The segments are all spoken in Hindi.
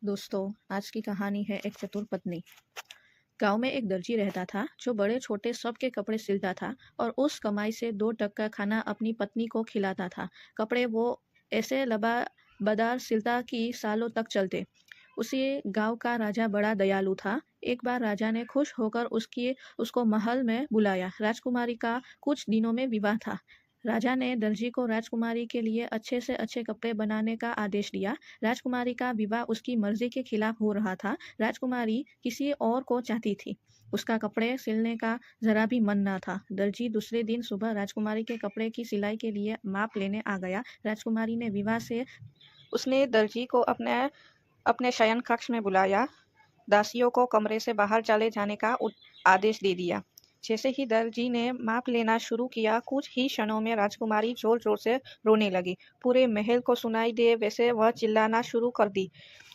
दोस्तों, आज की कहानी है एक चतुर पत्नी। गांव में एक दर्जी रहता था जो बड़े छोटे सबके कपड़े सिलता था और उस कमाई से 2 टक का खाना अपनी पत्नी को खिलाता था। कपड़े वो ऐसे लबाबदार सिलता कि सालों तक चलते। उसी गांव का राजा बड़ा दयालु था। एक बार राजा ने खुश होकर उसको महल में बुलाया। राजकुमारी का कुछ दिनों में विवाह था। राजा ने दर्जी को राजकुमारी के लिए अच्छे से अच्छे कपड़े बनाने का आदेश दिया। राजकुमारी का विवाह उसकी मर्जी के खिलाफ हो रहा था। राजकुमारी किसी और को चाहती थी। उसका कपड़े सिलने का जरा भी मन न था। दर्जी दूसरे दिन सुबह राजकुमारी के कपड़े की सिलाई के लिए माप लेने आ गया। राजकुमारी ने विवाह से उसने दर्जी को अपने शयन कक्ष में बुलाया। दासियों को कमरे से बाहर चले जाने का आदेश दे दिया। जैसे ही दर्जी ने माप लेना शुरू किया, कुछ ही क्षणों में राजकुमारी जोर जोर से रोने लगी। पूरे महल को सुनाई दे वैसे वह चिल्लाना शुरू कर दी।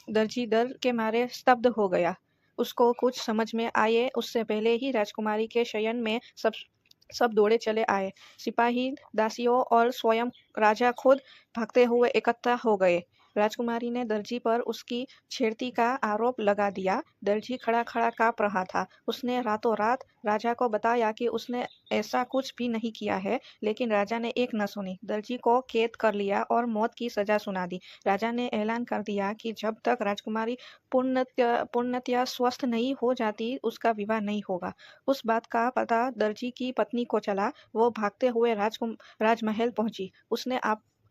दर्जी डर के मारे स्तब्ध हो गया। उसको कुछ समझ में आए उससे पहले ही राजकुमारी के शयन में सब दौड़े चले आए। सिपाही, दासियों और स्वयं राजा खुद भागते हुए इकट्ठा हो गए। राजकुमारी ने दर्जी पर उसकी छेड़ती का आरोप लगा दिया। दर्जी खड़ा खड़ा काँप रहा था। उसने रातों रात राजा को बताया कि उसने ऐसा कुछ भी नहीं किया है, लेकिन राजा ने एक न सुनी। दर्जी को कैद कर लिया और मौत की सजा सुना दी। राजा ने ऐलान कर दिया कि जब तक राजकुमारी पूर्णतया स्वस्थ नहीं हो जाती, उसका विवाह नहीं होगा। उस बात का पता दर्जी की पत्नी को चला। वो भागते हुए राजमहल पहुंची। उसने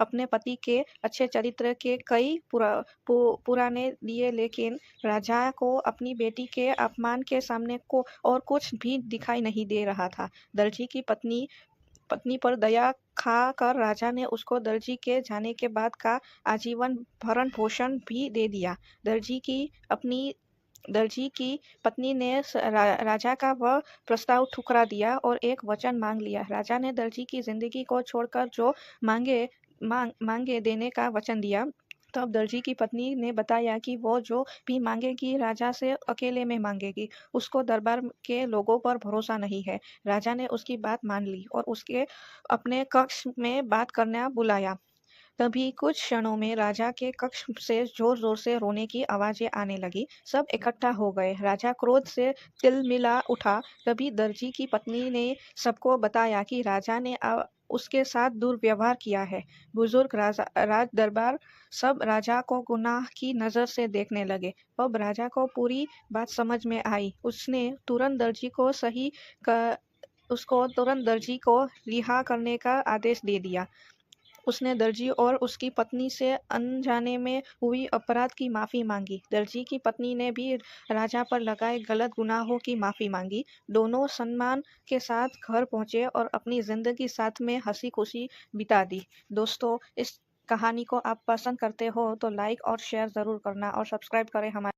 अपने पति के अच्छे चरित्र के कई पुराने दिए, लेकिन राजा को अपनी बेटी के अपमान के सामने को और कुछ भी दिखाई नहीं दे रहा था। दर्जी की पत्नी पर दया खा कर राजा ने उसको दर्जी के जाने के बाद का आजीवन भरण पोषण भी दे दिया। दर्जी की पत्नी ने राजा का वह प्रस्ताव ठुकरा दिया और एक वचन मांग लिया। राजा ने दर्जी की जिंदगी को छोड़कर जो मांगे देने का वचन दिया। तब दर्जी की पत्नी ने बताया कि वो जो भी मांगेगी राजा से अकेले में मांगेगी। उसको दरबार के लोगों पर भरोसा नहीं है। राजा ने उसकी बात मान ली और उसके अपने कक्ष में बात करना बुलाया। तभी कुछ क्षणों में राजा के कक्ष से जोर जोर से रोने की आवाजें आने लगी। सब इकट्ठा हो गए। राजा क्रोध से तिलमिला उठा। तभी दर्जी की पत्नी ने सबको बताया कि राजा ने उसके साथ दुर्व्यवहार किया है। बुजुर्ग राज दरबार सब राजा को गुनाह की नजर से देखने लगे। अब राजा को पूरी बात समझ में आई। उसको तुरंत दर्जी को रिहा करने का आदेश दे दिया। उसने दर्जी और उसकी पत्नी से अनजाने में हुई अपराध की माफ़ी मांगी। दर्जी की पत्नी ने भी राजा पर लगाए गलत गुनाहों की माफ़ी मांगी। दोनों सम्मान के साथ घर पहुंचे और अपनी ज़िंदगी साथ में हंसी खुशी बिता दी। दोस्तों, इस कहानी को आप पसंद करते हो तो लाइक और शेयर ज़रूर करना और सब्सक्राइब करें हमारे